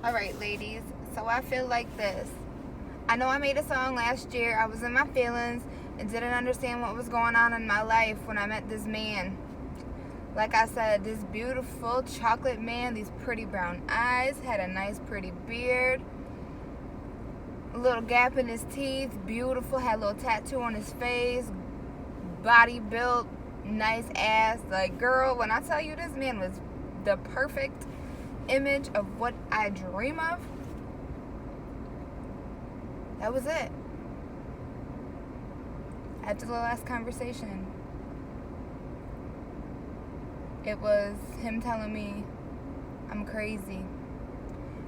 Alright, ladies, so I feel like this. I know I made a song last year. I was in my feelings and didn't understand what was going on in my life when I met this man. Like I said, this beautiful chocolate man, these pretty brown eyes, had a nice pretty beard, a little gap in his teeth, beautiful, had a little tattoo on his face, body built, nice ass. Like, girl, when I tell you this man was the perfect image of what I dream of, that was it. After the last conversation, it was him telling me I'm crazy.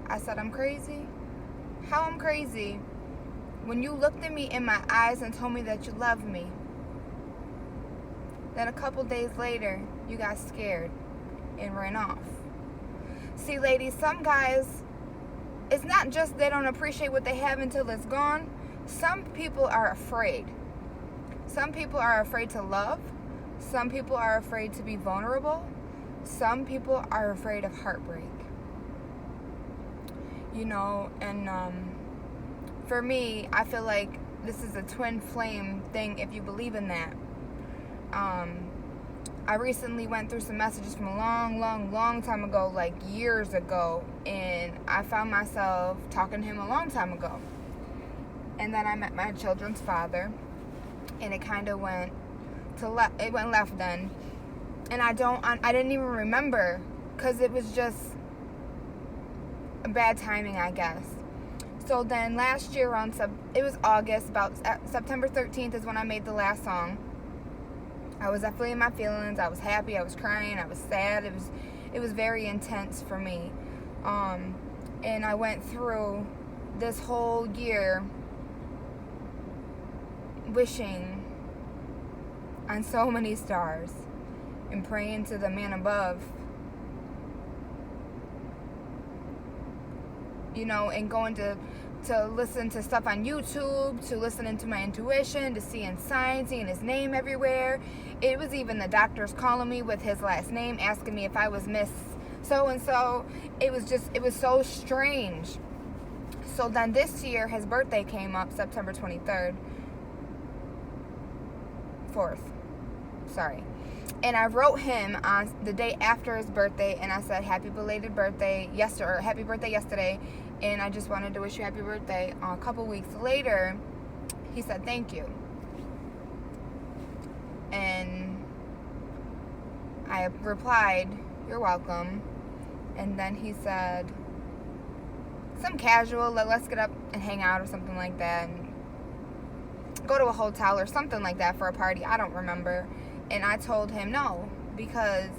I said, I'm crazy? How I'm crazy? When you looked at me in my eyes and told me that you loved me. Then a couple days later, you got scared and ran off. See, ladies, some guys, it's not just they don't appreciate what they have until it's gone. Some people are afraid. Some people are afraid to love. Some people are afraid to be vulnerable. Some people are afraid of heartbreak. And for me, I feel like this is a twin flame thing if you believe in that. I recently went through some messages from a long time ago, like years ago, and I found myself talking to him a long time ago. And then I met my children's father, and it kind of went it went left then. And I didn't even remember, because it was just a bad timing, I guess. So then last year it was August, about September 13th is when I made the last song. I was definitely in my feelings. I was happy, I was crying, I was sad. It was very intense for me. And I went through this whole year wishing on so many stars and praying to the man above, and going to listen to stuff on YouTube, to listening to my intuition, to seeing signs, seeing his name everywhere. It was even the doctors calling me with his last name, asking me if I was Miss So-and-so. It was so strange. So then this year, his birthday came up, September 23rd. 4th. Sorry. And I wrote him on the day after his birthday, and I said, happy birthday yesterday, and I just wanted to wish you happy birthday. A couple weeks later, he said, thank you. And I replied, you're welcome. And then he said, some casual, let's get up and hang out or something like that, and go to a hotel or something like that for a party. I don't remember. And I told him no, because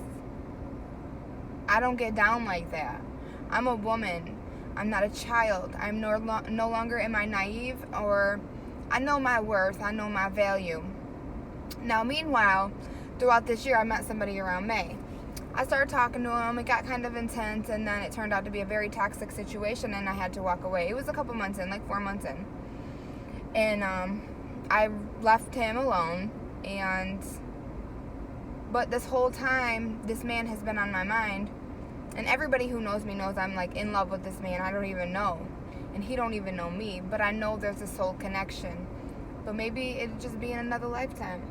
I don't get down like that. I'm a woman. I'm not a child. I'm no longer am I naive, or I know my worth. I know my value. Now, meanwhile, throughout this year, I met somebody around May. I started talking to him. It got kind of intense, and then it turned out to be a very toxic situation, and I had to walk away. It was a couple months in, like 4 months in. And I left him alone, but this whole time, this man has been on my mind. And everybody who knows me knows I'm like in love with this man. I don't even know. And he don't even know me. But I know there's a soul connection. But maybe it'll just be in another lifetime.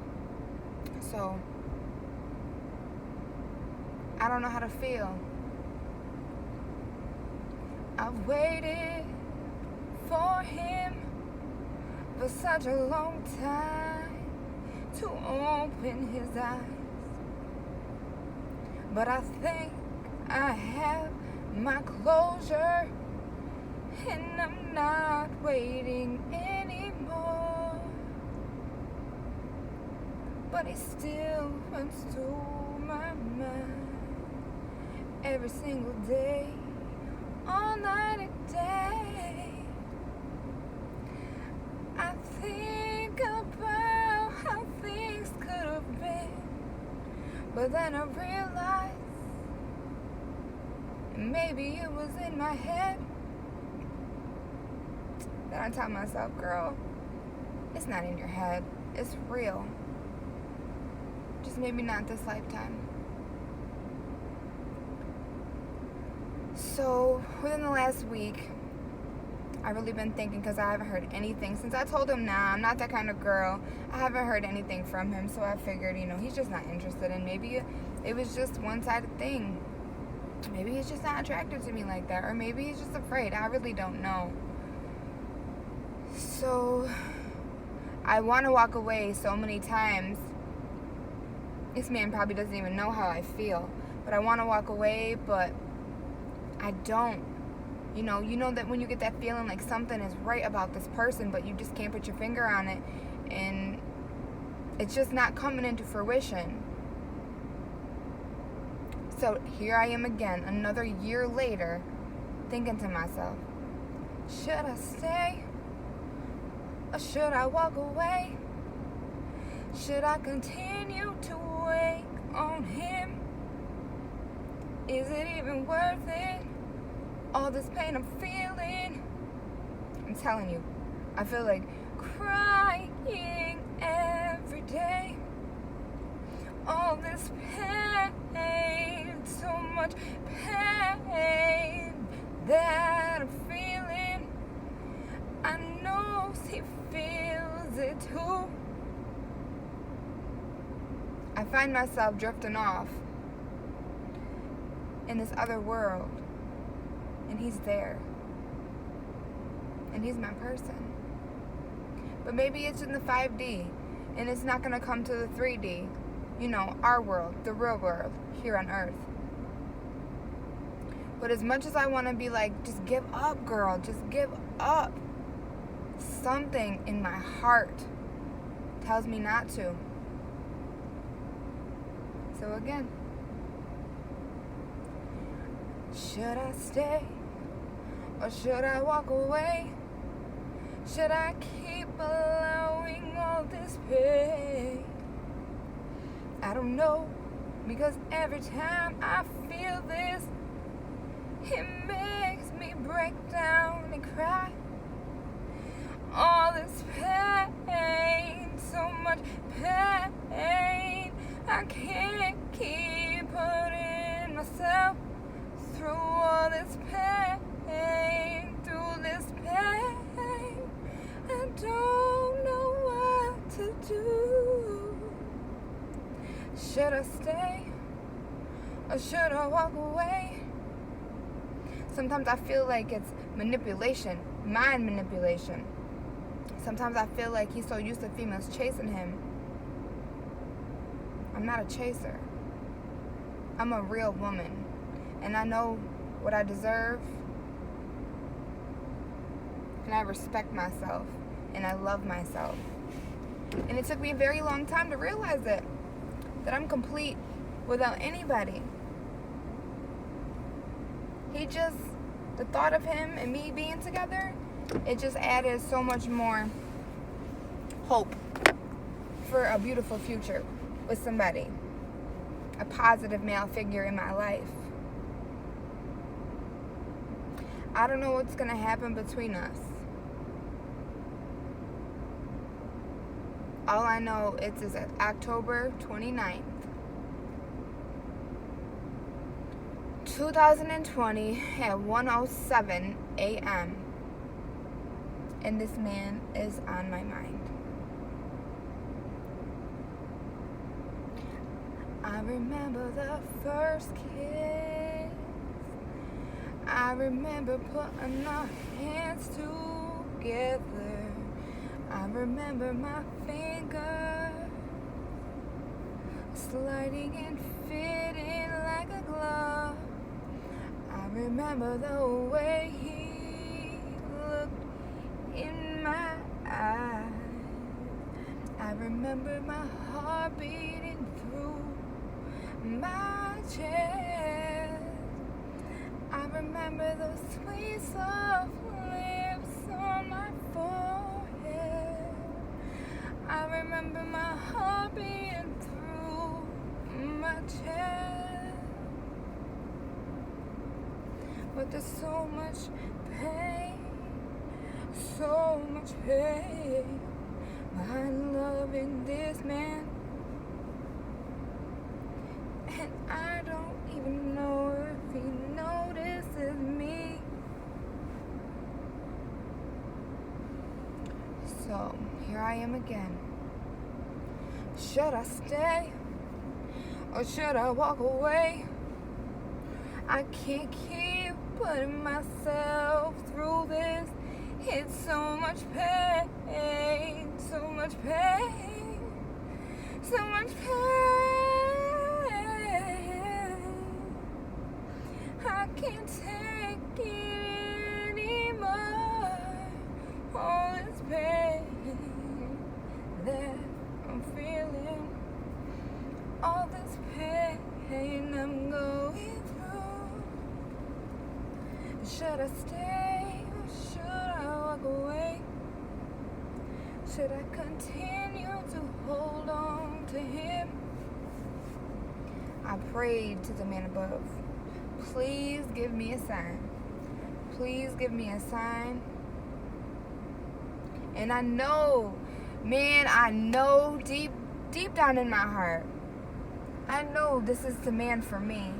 So, I don't know how to feel. I've waited for him for such a long time to open his eyes. But I think I have my closure, and I'm not waiting anymore. But it still runs through my mind every single day, all night and day. I think about how things could have been, but then I realized maybe it was in my head. Then I tell myself, girl, it's not in your head. It's real. Just maybe not this lifetime. So within the last week, I've really been thinking, because I haven't heard anything since I told him, nah, I'm not that kind of girl. I haven't heard anything from him, so I figured, he's just not interested, and maybe it was just one-sided thing. Maybe he's just not attracted to me like that, or maybe he's just afraid. I really don't know. So I want to walk away so many times. This man probably doesn't even know how I feel, but I want to walk away, but I don't. You know that when you get that feeling like something is right about this person, but you just can't put your finger on it, and it's just not coming into fruition. So here I am again, another year later, thinking to myself, should I stay or should I walk away? Should I continue to wait on him? Is it even worth it? All this pain I'm feeling, I'm telling you, I feel like crying every day. All this pain, so much pain that I'm feeling. I know he feels it too. I find myself drifting off in this other world. And he's there. And he's my person. But maybe it's in the 5D. And it's not going to come to the 3D. Our world. The real world. Here on Earth. But as much as I want to be like, just give up, girl. Just give up. Something in my heart tells me not to. So again. Should I stay or should I walk away? Should I keep allowing all this pain? I don't know, because every time I feel this, it makes me break down and cry. All this pain, so much pain, I can't keep putting myself through all this pain, through this pain. I don't know what to do. Should I stay or should I walk away? Sometimes I feel like it's manipulation, mind manipulation. Sometimes I feel like he's so used to females chasing him. I'm not a chaser. I'm a real woman. And I know what I deserve. And I respect myself. And I love myself. And it took me a very long time to realize it. That I'm complete without anybody. The thought of him and me being together, it just added so much more hope for a beautiful future with somebody. A positive male figure in my life. I don't know what's going to happen between us. All I know is October 29th, 2020 at 1:07 a.m. And this man is on my mind. I remember the first kiss. I remember putting our hands together. I remember my finger sliding and fitting like a glove. I remember the way he looked in my eyes. I remember my heart beating through my chest. I remember those sweet soft lips on my forehead. I remember my heart beating through my chest. But there's so much pain, so much pain behind loving this man. And I don't even know if he notices So here I am again. Should I stay or should I walk away? I can't keep putting myself through this. It's so much pain, so much pain, so much pain. I can't take it anymore. All this pain that I'm feeling, all this pain I'm going through. Should I stay or should I walk away? Should I continue to hold on to him? I prayed to the man above. Please give me a sign. Please give me a sign. And I know, man, I know deep down in my heart, I know this is the man for me.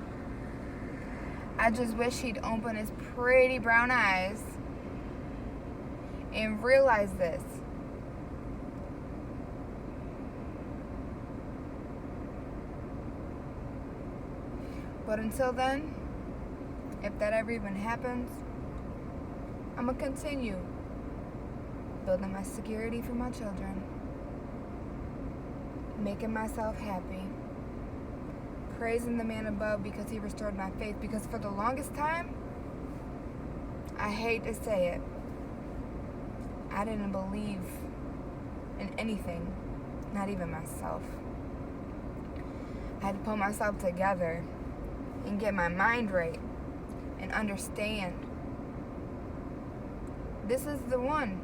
I just wish he'd open his pretty brown eyes and realize this. But until then, if that ever even happens, I'm going to continue building my security for my children, making myself happy, praising the man above because he restored my faith. Because for the longest time, I hate to say it, I didn't believe in anything, not even myself. I had to pull myself together and get my mind right and understand this is the one,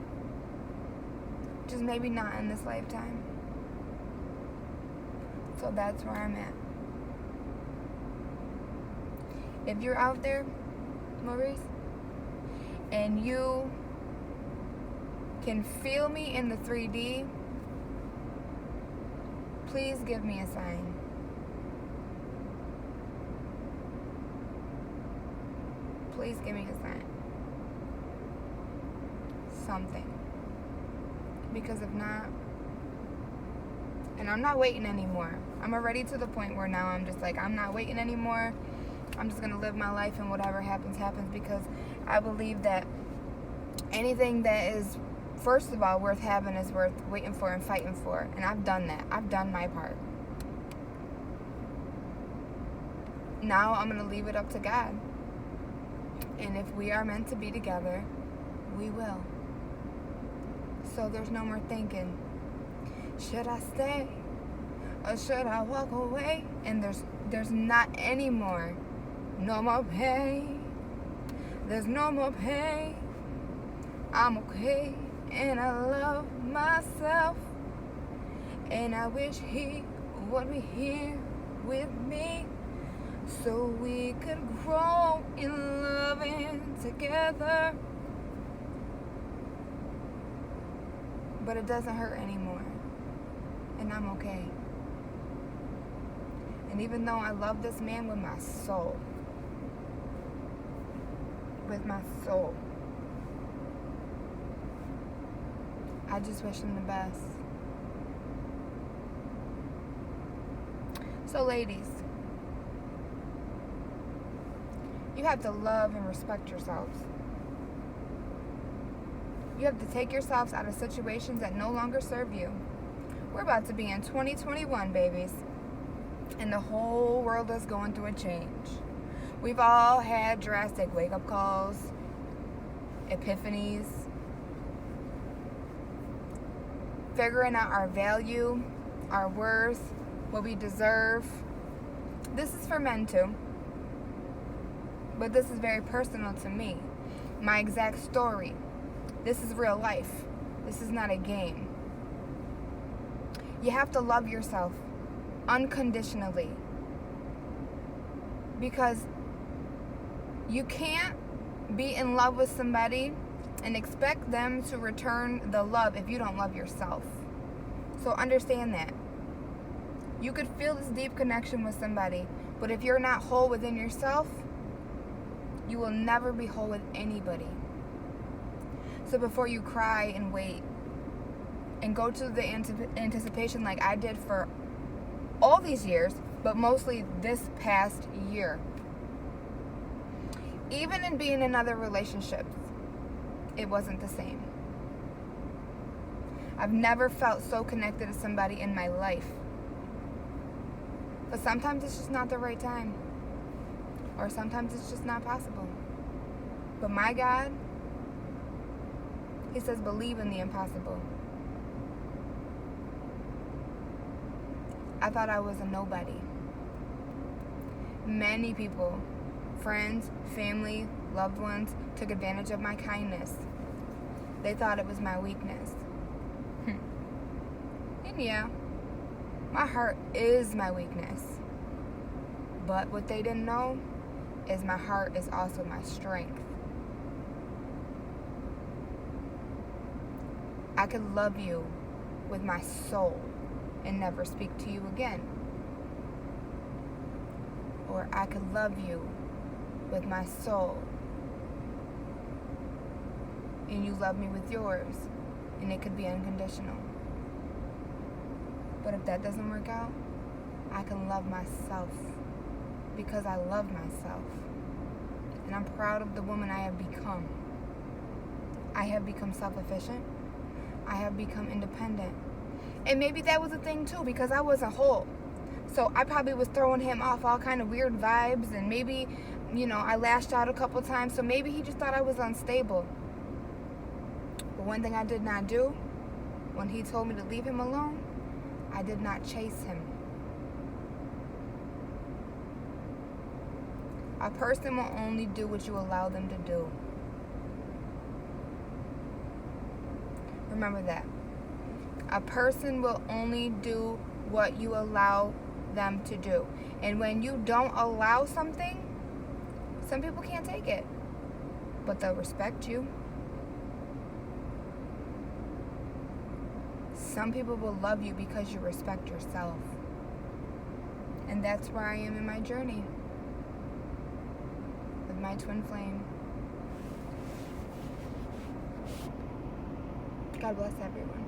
just maybe not in this lifetime. So that's where I'm at. If you're out there, Maurice, and you can feel me in the 3D, please give me a sign. Please give me a sign. Something. Because if not, and I'm not waiting anymore. I'm already to the point where now I'm just like, I'm not waiting anymore. I'm just going to live my life and whatever happens, happens, because I believe that anything that is, first of all, worth having is worth waiting for and fighting for. And I've done that. I've done my part. Now I'm going to leave it up to God. And if we are meant to be together, we will. So there's no more thinking, should I stay or should I walk away? And there's not any more. No more pain. There's no more pain. I'm okay and I love myself. And I wish he would be here with me, so we could grow in loving together. But it doesn't hurt anymore. And I'm okay. And even though I love this man with my soul, I just wish him the best. So ladies, you have to love and respect yourselves. You have to take yourselves out of situations that no longer serve you. We're about to be in 2021, babies. And the whole world is going through a change. We've all had drastic wake-up calls, epiphanies, figuring out our value, our worth, what we deserve. This is for men too. But this is very personal to me. My exact story. This is real life. This is not a game. You have to love yourself unconditionally. Because you can't be in love with somebody and expect them to return the love if you don't love yourself. So understand that. You could feel this deep connection with somebody, but if you're not whole within yourself, you will never be whole with anybody. So before you cry and wait and go to the anticipation like I did for all these years, but mostly this past year. Even in being in other relationships, it wasn't the same. I've never felt so connected to somebody in my life. But sometimes it's just not the right time. Or sometimes it's just not possible. But my God, He says believe in the impossible. I thought I was a nobody. Many people, friends, family, loved ones, took advantage of my kindness. They thought it was my weakness. And yeah, my heart is my weakness. But what they didn't know is my heart is also my strength. I could love you with my soul and never speak to you again. Or I could love you with my soul and you love me with yours, and it could be unconditional. But if that doesn't work out, I can love myself because I love myself. And I'm proud of the woman I have become. I have become self-efficient. I have become independent. And maybe that was a thing too, because I was a whole. So I probably was throwing him off all kind of weird vibes, and maybe, I lashed out a couple times, so maybe he just thought I was unstable. But one thing I did not do, when he told me to leave him alone, I did not chase him. A person will only do what you allow them to do. Remember that. A person will only do what you allow them to do. And when you don't allow something, some people can't take it, but they'll respect you. Some people will love you because you respect yourself. And that's where I am in my journey with my twin flame. God bless everyone.